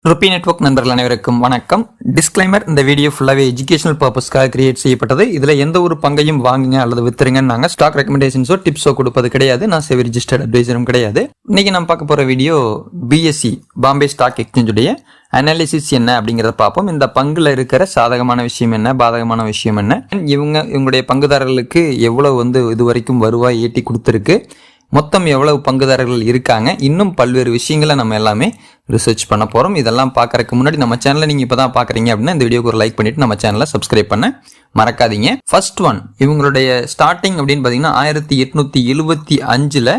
Rupee network நண்பர்கள் அனைவருக்கும் வணக்கம். டிஸ்க்ளைமர்: இந்த வீடியோ ஃபுல்லாகவே எஜுகேஷனல் பர்பஸ்க்காக கிரியேட் செய்யப்பட்டது. இதில் எந்த ஒரு பங்கையும் வாங்குங்க அல்லது வித்துருங்கன்னு நாங்கள் ஸ்டாக் ரெக்கமெண்டேஷன்ஸோ டிப்ஸோ கொடுப்பது கிடையாது. நான் செவி ரிஜிஸ்டர்ட் அட்வைசரும் கிடையாது. இன்னைக்கு நம்ம பார்க்க போகிற வீடியோ பிஎஸ்சி பாம்பே ஸ்டாக் எக்ஸ்சேஞ்சுடைய அனாலிசிஸ் என்ன அப்படிங்கிறத பார்ப்போம். இந்த பங்குல இருக்கிற சாதகமான விஷயம் என்ன, பாதகமான விஷயம் என்ன, இவங்களுடைய பங்குதாரர்களுக்கு எவ்வளவு இது வரைக்கும் வருவாய் ஈட்டி கொடுத்துருக்கு, மொத்தம் எவ்வளவு பங்குதாரர்கள் இருக்காங்க, இன்னும் பல்வேறு விஷயங்களை நம்ம எல்லாமே ரிசர்ச் பண்ண போகிறோம். இதெல்லாம் பார்க்கறதுக்கு முன்னாடி நம்ம சேனலை நீங்கள் இப்போ தான் பார்க்குறீங்க அப்படின்னா இந்த வீடியோக்கு ஒரு லைக் பண்ணிவிட்டு நம்ம சேனலை சப்ஸ்கிரைப் பண்ண மறக்காதீங்க. ஃபர்ஸ்ட் ஒன், இவங்களுடைய ஸ்டார்டிங் அப்படின்னு பார்த்தீங்கன்னா 1875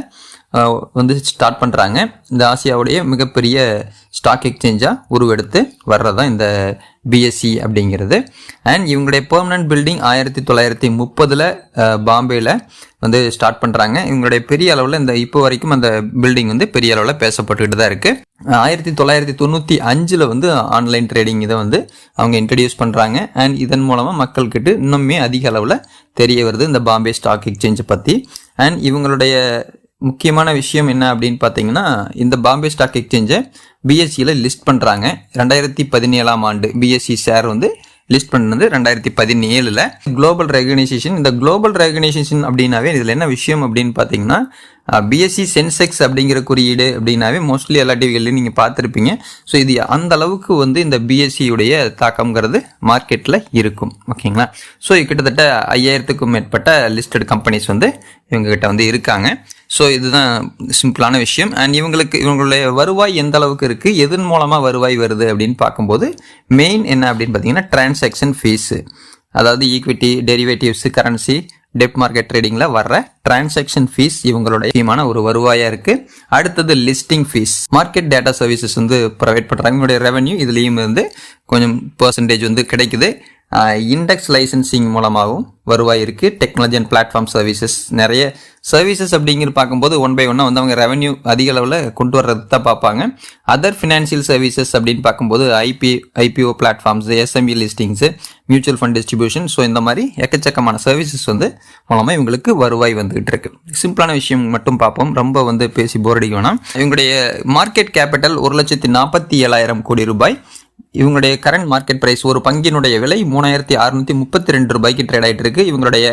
ஸ்டார்ட் பண்ணுறாங்க. இந்த ஆசியாவுடைய மிகப்பெரிய ஸ்டாக் எக்ஸ்சேஞ்சாக உருவெடுத்து வர்றதான் இந்த பிஎஸ்சி அப்படிங்கிறது. அண்ட் இவங்களுடைய பெர்மனன்ட் பில்டிங் 1930 பாம்பேயில் ஸ்டார்ட் பண்ணுறாங்க. இவங்களுடைய பெரிய அளவில் இப்போ வரைக்கும் அந்த பில்டிங் பெரிய அளவில் பேசப்பட்டுக்கிட்டு தான் இருக்குது. 1995 ஆன்லைன் ட்ரேடிங் இதை அவங்க இன்ட்ரடியூஸ் பண்ணுறாங்க. அண்ட் இதன் மூலமாக மக்கள்கிட்ட இன்னுமே அதிக அளவில் தெரிய வருது இந்த பாம்பே ஸ்டாக் எக்ஸ்சேஞ்சை பற்றி. அண்ட் இவங்களுடைய முக்கியமான விஷயம் என்ன அப்படின்னு பார்த்தீங்கன்னா, இந்த பாம்பே ஸ்டாக் எக்ஸ்சேஞ்சை பிஎஸ்சியில் லிஸ்ட் பண்ணுறாங்க. 2017 ஆண்டு பிஎஸ்சி ஷேர் லிஸ்ட் பண்ணது 2017. Global recognition. இந்த குளோபல் ரெகனைசேஷன் அப்படின்னாவே இதில் என்ன விஷயம் அப்படின்னு பார்த்தீங்கன்னா, பிஎஸ்சி சென்செக்ஸ் அப்படிங்கிற குறியீடு அப்படின்னாவே மோஸ்ட்லி எல்லா டிவிகள்லையும் நீங்கள் பார்த்துருப்பீங்க. ஸோ இது அந்த அளவுக்கு இந்த பிஎஸ்சியுடைய தாக்கம்ங்கிறது மார்க்கெட்டில் இருக்கும். ஓகேங்களா? ஸோ கிட்டத்தட்ட 5000க்கும் மேற்பட்ட லிஸ்டட் கம்பெனிஸ் இவங்ககிட்ட இருக்காங்க. ஸோ இதுதான் சிம்பிளான விஷயம். அண்ட் இவங்களுடைய வருவாய் எந்த அளவுக்கு இருக்குது, எதன் மூலமாக வருவாய் வருது அப்படின்னு பார்க்கும்போது மெயின் என்ன அப்படின்னு பார்த்தீங்கன்னா டிரான்சாக்ஷன் ஃபீஸு, அதாவது ஈக்விட்டி, டெரிவேட்டிவ்ஸு, கரன்சி, டெப்ட் மார்க்கெட் ட்ரேடிங்கில் வர்ற டிரான்சாக்ஷன் ஃபீஸ் இவங்களுடைய முக்கியமான ஒரு வருவாயாக இருக்குது. அடுத்தது listing fees. Market data services provide பண்ணுறாங்க. இவங்களுடைய ரெவன்யூ இதுலேயும் கொஞ்சம் பெர்சன்டேஜ் கிடைக்குது. இண்டெக்ஸ் லைசன்சிங் மூலமாகவும் வருவாய் இருக்குது. டெக்னாலஜி அண்ட் பிளாட்ஃபார்ம் சர்வீசஸ், நிறைய சர்வீசஸ் அப்படிங்கிற பார்க்கும்போது ஒன் பை ஒன்னாக அவங்க ரெவன்யூ அதிக அளவில் கொண்டு வர்றது தான் பார்ப்பாங்க. அதர் ஃபினான்ஷியல் சர்வீசஸ் அப்படின்னு பார்க்கும்போது IPO platforms, SME listings, mutual fund distribution, so இந்த மாதிரி எக்கச்சக்கமான சர்வீசஸ் மூலமாக இவங்களுக்கு வருவாய் வந்துகிட்டு இருக்கு. சிம்பிளான விஷயம் மட்டும் பார்ப்போம், ரொம்ப பேசி போர் அடிக்க வேணாம். இவங்களுடைய மார்க்கெட் கேபிட்டல் 1,47,000 கோடி ரூபாய். இவங்களுடைய கரண்ட் மார்க்கெட் பிரைஸ், ஒரு பங்கினுடைய விலை 3,632 ரூபாய்க்கு ட்ரேட் ஆகிட்டு இருக்கு. இவங்களுடைய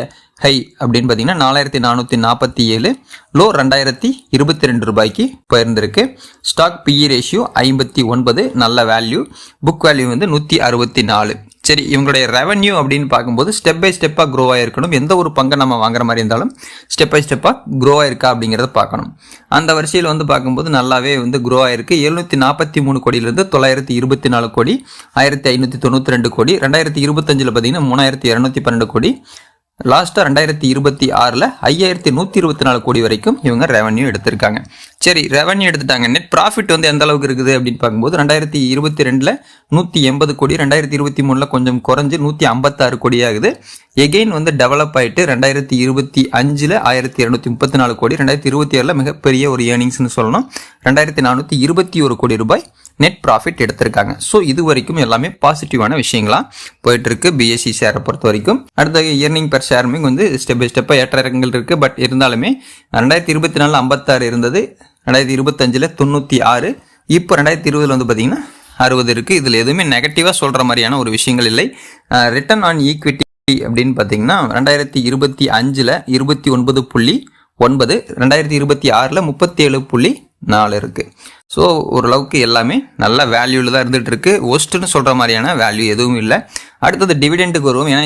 ஹை அப்படின்னு பார்த்தீங்கன்னா 4,447, லோ 2,022 ரூபாய்க்கு போயிருந்திருக்கு. ஸ்டாக் பிஇ ரேஷியோ 59, நல்ல வேல்யூ. Book value 164. சரி, இவங்களுடைய ரெவன்யூ அப்படின்னு பார்க்கும்போது ஸ்டெப் பை ஸ்டெப்பாக க்ரோ ஆகிருக்கணும். எந்த ஒரு பங்கை நம்ம வாங்குற மாதிரி இருந்தாலும் ஸ்டெப் பை ஸ்டெப்பாக க்ரோ ஆயிருக்கா அப்படிங்கிறத பார்க்கணும். அந்த வரிசையில் பார்க்கும்போது நல்லாவே க்ரோ ஆயிருக்கு. 743 கோடியிலிருந்து 924 கோடி, 1592 கோடி. 2025 பார்த்தீங்கன்னா 3212 கோடி. லாஸ்ட்டாக 2026 5124 கோடி வரைக்கும் இவங்க ரெவன்யூ எடுத்திருக்காங்க. சரி, ரெவன்யூ எடுத்துட்டாங்க. நெட் ப்ராஃபிட் எந்த அளவுக்கு இருக்குது அப்படின்னு பார்க்கும்போது 2022 180 கோடி, 2023 கொஞ்சம் குறைஞ்சு 156 கோடி ஆகுது. எகெயின் டெவலப் ஆகிட்டு 2025 1234 கோடி, 2027 மிகப்பெரிய ஒரு ஏர்னிங்ஸ்னு சொல்லணும். 2421 கோடி ரூபாய் நெட் ப்ராஃபிட் எடுத்திருக்காங்க. ஸோ இது வரைக்கும் எல்லாமே பாசிட்டிவான விஷயங்களா போயிட்டு இருக்கு பிஎஸ்சி ஷேரை பொறுத்த வரைக்கும். அடுத்த இயர்னிங் பெர் ஷேருமே ஸ்டெப் பை ஸ்டெப்பாக ஏற்ற இறக்கங்கள் இருக்கு. பட் இருந்தாலுமே 2024 56 இருந்தது, 2025 96, இப்போ 2020 பார்த்தீங்கன்னா 60 இருக்கு. இதில் எதுவுமே நெகட்டிவாக சொல்ற மாதிரியான ஒரு விஷயங்கள் இல்லை. ரிட்டர்ன் ஆன் ஈக்விட்டி அப்படின்னு பார்த்தீங்கன்னா 2025 29.9, 2026 37.4 இருக்கு. ஸோ ஓரளவுக்கு எல்லாமே நல்ல வேல்யூவில் தான் இருந்துகிட்டு இருக்கு. ஒஸ்ட்டுன்னு சொல்கிற மாதிரியான வேல்யூ எதுவும் இல்லை. அடுத்தது டிவிடெண்டுக்கு வருவோம். ஏன்னா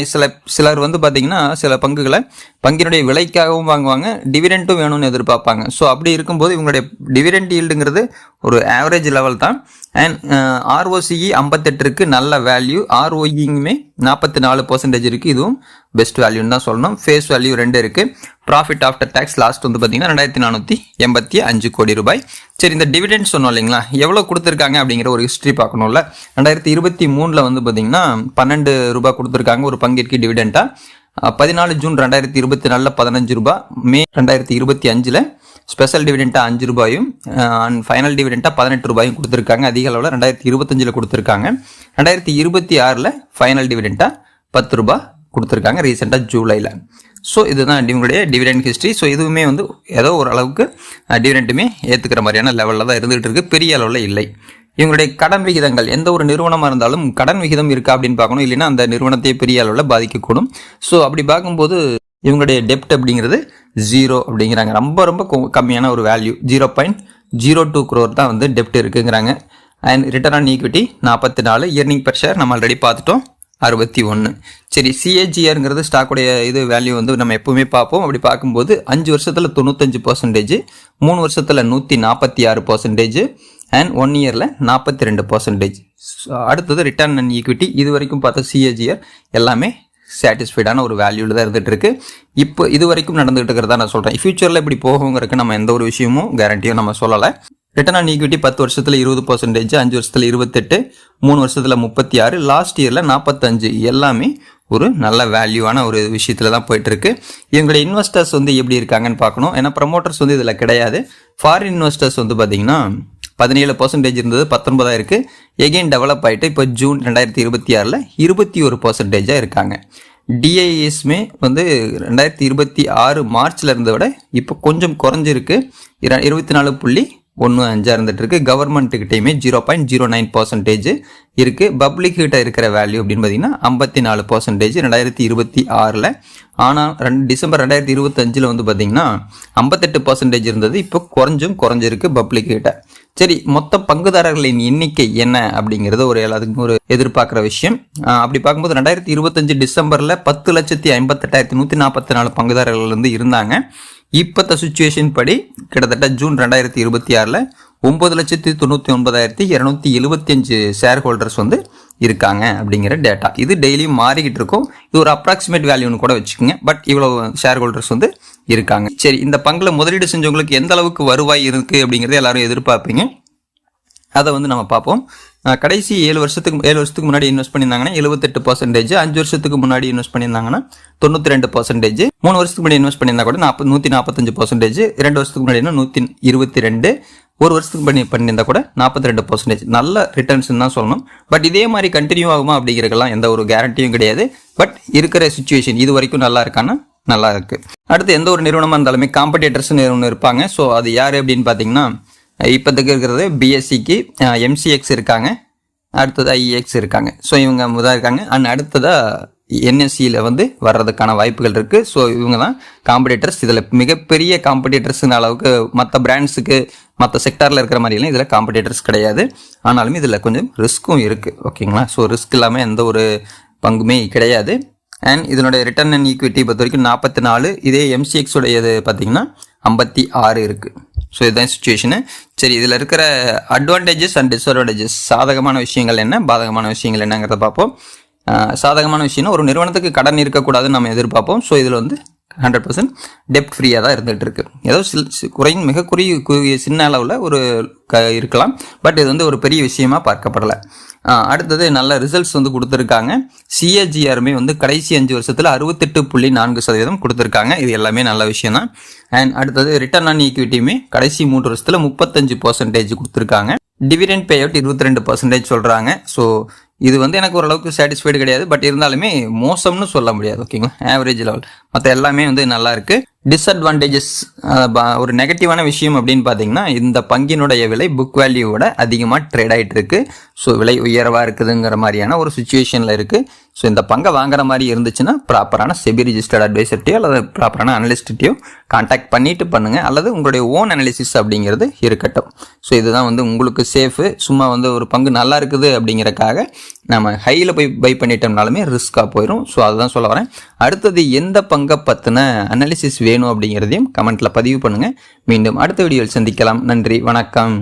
சிலர் பார்த்தீங்கன்னா சில பங்கினுடைய விலைக்காகவும் வாங்குவாங்க, டிவிடெண்டும் வேணும்னு எதிர்பார்ப்பாங்க. ஸோ அப்படி இருக்கும்போது இவங்களுடைய டிவிடெண்ட் ஈல்டுங்கிறது ஒரு ஆவரேஜ் லெவல் தான். அண்ட் ஆர்ஓசிஇ 58 இருக்கு, நல்ல வேல்யூ. ஆர்ஓஇங்குமே 44% இருக்குது, இதுவும் பெஸ்ட் வேல்யூன்னு தான் சொல்லணும். ஃபேஸ் வேல்யூ 2 இருக்குது. ப்ராஃபிட் ஆஃப்டர் டேக்ஸ் லாஸ்ட் பார்த்தீங்கன்னா 2485 கோடி ரூபாய். சரி, இந்த டிவிடெண்ட் சொன்னோம் இல்லைங்களா, எவ்வளோ கொடுத்துருக்காங்க அப்படிங்கிற ஒரு ஹிஸ்ட்ரி பார்க்கணும்ல. 2023 பார்த்தீங்கன்னா 12 ரூபாய் கொடுத்துருக்காங்க ஒரு பங்கிற்கு டிவிடெண்டாக. 14 ஜூன் 2024 15 ரூபாய், மே 2025 ஸ்பெஷல் டிவிடெண்டாக 5 ரூபாயும் அண்ட் ஃபைனல் டிவிடெண்டாக 18 ரூபாயும் கொடுத்துருக்காங்க. அதிக அளவில் 2025 கொடுத்துருக்காங்க. 2026 ஃபைனல் டிவிடெண்டாக 10 ரூபாய் கொடுத்துருக்காங்க ரீசெண்டாக ஜூலையில். ஸோ இதுதான் இவங்களுடைய டிவிடெண்ட் ஹிஸ்ட்ரி. ஸோ இதுவுமே ஏதோ ஒரு அளவுக்கு டிவிடெண்ட்டுமே ஏற்றுக்கிற மாதிரியான லெவலில் தான் இருந்துகிட்டு இருக்குது, பெரிய அளவில் இல்லை. இவங்களுடைய கடன் விகிதங்கள், எந்த ஒரு நிறுவனமாக இருந்தாலும் கடன் விகிதம் இருக்கா அப்படின்னு பார்க்கணும், இல்லைன்னா அந்த நிறுவனத்தையே பெரிய அளவில் பாதிக்கக்கூடும். ஸோ அப்படி பார்க்கும்போது இவங்களுடைய டெப்ட் அப்படிங்கிறது 0 அப்படிங்கிறாங்க. ரொம்ப ரொம்ப கம்மியான ஒரு வேல்யூ, 0.02 crore தான் வந்து டெப்ட் இருக்குங்கிறாங்க. And return on equity 44, earning per share நம்ம ஆல்ரெடி பார்த்துட்டோம் 61. சரி, CAGRங்கிறது ஸ்டாக்குடைய இது வேல்யூ வந்து நம்ம எப்பவுமே பார்ப்போம். அப்படி பார்க்கும்போது 5 வருஷத்தில் 95%, 3 வருஷத்தில் 146%, அண்ட் 1 இயரில் 42%. அடுத்தது ரிட்டர்ன் ஆன் ஈக்விட்டி, இது வரைக்கும் பார்த்த CAGR எல்லாமே சாட்டிஸ்ஃபைடான ஒரு வேல்யூவில் தான் இருந்துகிட்டு இருக்கு. இப்போ இது வரைக்கும் நடந்துகிட்டு இருக்கிறதா நான் சொல்கிறேன். ஃபியூச்சரில் இப்படி போகுங்கிறதுக்கு நம்ம எந்த ஒரு விஷயமும் கேரண்டியும் நம்ம சொல்லலை. ரிட்டர்ன் ஆன் ஈக்விட்டி 10 வருஷத்தில் 20%, 5 வருஷத்தில் 28, 3 வருஷத்தில் 36, லாஸ்ட் இயரில் 45, எல்லாமே ஒரு நல்ல வேல்யூவான ஒரு விஷயத்துல தான் போயிட்டு இருக்கு. இவங்களுடைய இன்வெஸ்டர்ஸ் வந்து எப்படி இருக்காங்கன்னு பார்க்கணும். ஏன்னா ப்ரமோட்டர்ஸ் வந்து இதில் கிடையாது. ஃபாரின் இன்வெஸ்டர்ஸ் வந்து பார்த்தீங்கன்னா 17% இருந்தது, 19 இருக்கு. எகெயின் டெவலப் ஆகிட்டு இப்போ ஜூன் 2026 21% இருக்காங்க. டிஐஎஸ்மே வந்து 2026 மார்ச்ல இருந்த விட இப்போ கொஞ்சம் குறைஞ்சிருக்கு, 24.15 இருந்துட்டு இருக்கு. கவர்மெண்ட்டுக்கிட்டையுமே 0.09% இருக்கு. பப்ளிக் கிட்ட இருக்கிற வேல்யூ அப்படின்னு பார்த்தீங்கன்னா 54% 2026. ஆனால் டிசம்பர் 2025 வந்து பார்த்தீங்கன்னா 58% இருந்தது, இப்போ குறைஞ்சிருக்கு பப்ளிக் கிட்ட. சரி, மொத்த பங்குதாரர்களின் எண்ணிக்கை என்ன அப்படிங்கிறது அதுக்கு ஒரு எதிர்பார்க்குற விஷயம். அப்படி பார்க்கும்போது 2025 டிசம்பரில் 10,58,144 பங்குதாரர்கள் வந்து இருந்தாங்க. இப்போத்த சுச்சுவேஷன் படி கிட்டத்தட்ட ஜூன் 2026 9,99,275 ஷேர் ஹோல்டர்ஸ் வந்து இருக்காங்க அப்படிங்கிற டேட்டா. இது டெய்லியும் மாறிக்கிட்டு இருக்கும். இது ஒரு அப்ராக்சிமேட் வேல்யூன்னு கூட வச்சுக்கோங்க. பட் இவ்வளோ ஷேர் ஹோல்டர்ஸ் வந்து இருக்காங்க. சரி, இந்த பங்கில் முதலீடு செஞ்சவங்களுக்கு எந்த அளவுக்கு வருவாய் இருக்குது அப்படிங்கிறத எல்லாரும் எதிர்பார்ப்பீங்க. அதை வந்து நம்ம பார்ப்போம். கடைசி 7 வருஷத்துக்கு முன்னாடி இன்வெஸ்ட் பண்ணியிருந்தாங்கன்னா 78%, 5 வருஷத்துக்கு முன்னாடி இன்வெஸ்ட் பண்ணியிருந்தாங்கன்னா 92%, 3 வருஷத்துக்கு முன்னாடி இன்வெஸ்ட் பண்ணியிருந்தா கூட 145%, 2 வருஷத்துக்கு முன்னாடி 122, 1 வருஷத்துக்கு பண்ணியிருந்தா கூட 42%. நல்ல ரிட்டர்ன்ஸ் தான் சொல்லணும். பட் இதே மாதிரி கண்டினியூ ஆகுமா அப்படிங்கிறதுக்கெல்லாம் எந்த ஒரு கேரண்டியும் கிடையாது. பட் இருக்கிற சுச்சுவேஷன் இது வரைக்கும் நல்லா இருக்கான்னா நல்லா இருக்கு. அடுத்து எந்த ஒரு நிறுவனமாக இருந்தாலுமே காம்படிட்டர்ஸ் ஒன்று இருப்பாங்க. ஸோ அது யார் அப்படின்னு பார்த்தீங்கன்னா, இப்போதைக்கு இருக்கிறது பிஎஸ்சிக்கு MCX இருக்காங்க, அடுத்தது IEX இருக்காங்க. ஸோ இவங்க முதல் இருக்காங்க. அண்ட் அடுத்ததாக NSEயில் வந்து வர்றதுக்கான வாய்ப்புகள் இருக்குது. ஸோ இவங்க தான் காம்படிட்டர்ஸ். இதில் மிகப்பெரிய காம்படிட்டர்ஸ்ன அளவுக்கு மற்ற பிராண்ட்ஸுக்கு மற்ற செக்டாரில் இருக்கிற மாதிரிலாம் இதில் காம்படிட்டர்ஸ் கிடையாது. ஆனாலுமே இதில் கொஞ்சம் ரிஸ்க்கும் இருக்குது. ஓகேங்களா? ஸோ ரிஸ்க் இல்லாமல் எந்த ஒரு பங்குமே கிடையாது. அண்ட் இதனுடைய ரிட்டர்ன் அண்ட் ஈக்விட்டி பொறுத்த வரைக்கும் 44, இதே MCX உடையது பார்த்தீங்கன்னா 56 இருக்குது. ஸோ இதுதான் சுச்சுவேஷனு. சரி, இதில் இருக்கிற அட்வான்டேஜஸ் அண்ட் டிஸ்அட்வான்டேஜஸ், சாதகமான விஷயங்கள் என்ன, பாதகமான விஷயங்கள் என்னங்கிறத பார்ப்போம். சாதகமான விஷயம்னா ஒரு நிறுவனத்துக்கு கடன் இருக்கக்கூடாதுன்னு நம்ம எதிர்பார்ப்போம். ஸோ இதில் வந்து 100% டெப்ட் ஃப்ரீயாக தான் இருந்துகிட்டு இருக்கு. ஏதோ மிக குறுகிய சின்ன அளவில் ஒரு இருக்கலாம். பட் இது வந்து ஒரு பெரிய விஷயமா பார்க்கப்படலை. அடுத்தது நல்ல ரிசல்ட்ஸ் வந்து கொடுத்துருக்காங்க. CAGRமே வந்து கடைசி 5 வருஷத்தில் 68.4% கொடுத்துருக்காங்க. இது எல்லாமே நல்ல விஷயம் தான். அண்ட் அடுத்தது ரிட்டர்ன் ஆன் ஈக்விட்டியுமே கடைசி 3 வருஷத்தில் 35% கொடுத்துருக்காங்க. டிவிடெண்ட் பே அவுட் 22% சொல்கிறாங்க. ஸோ இது வந்து எனக்கு ஓரளவுக்கு சாட்டிஸ்ஃபைடு கிடையாது. பட் இருந்தாலுமே மோசம்னு சொல்ல முடியாது. ஓகேங்களா? Average level. மற்ற எல்லாமே வந்து நல்லா இருக்கு. டிஸ்அட்வான்டேஜஸ், ஒரு நெகட்டிவான விஷயம் அப்படின்னு பார்த்தீங்கன்னா, இந்த பங்கினுடைய விலை புக் வேல்யூவோட அதிகமாக ட்ரேட் ஆகிட்டு இருக்கு. ஸோ விலை உயர்வாக இருக்குதுங்கிற மாதிரியான ஒரு சுச்சுவேஷனில் இருக்குது. ஸோ இந்த பங்கை வாங்குற மாதிரி இருந்துச்சுன்னா ப்ராப்பரான செபி ரிஜிஸ்டர்ட் அட்வைசர்ட்டையோ அல்லது ப்ராப்பரான அனலிஸ்ட்டையோ கான்டாக்ட் பண்ணிட்டு பண்ணுங்க, அல்லது உங்களுடைய ஓன் அனாலிசிஸ் அப்படிங்கிறது இருக்கட்டும். ஸோ இதுதான் வந்து உங்களுக்கு சேஃபு. சும்மா வந்து ஒரு பங்கு நல்லா இருக்குது அப்படிங்கிறக்காக நம்ம ஹையில் போய் பை பண்ணிட்டோம்னாலுமே ரிஸ்க்காக போயிடும். ஸோ அதுதான் சொல்ல வரேன். அடுத்தது எந்த பங்கை பற்றின அனாலிசிஸ் வேணும் அப்படிங்கிறதையும் கமெண்ட்டில் பதிவு பண்ணுங்கள். மீண்டும் அடுத்த வீடியோவில் சந்திக்கலாம். நன்றி, வணக்கம்.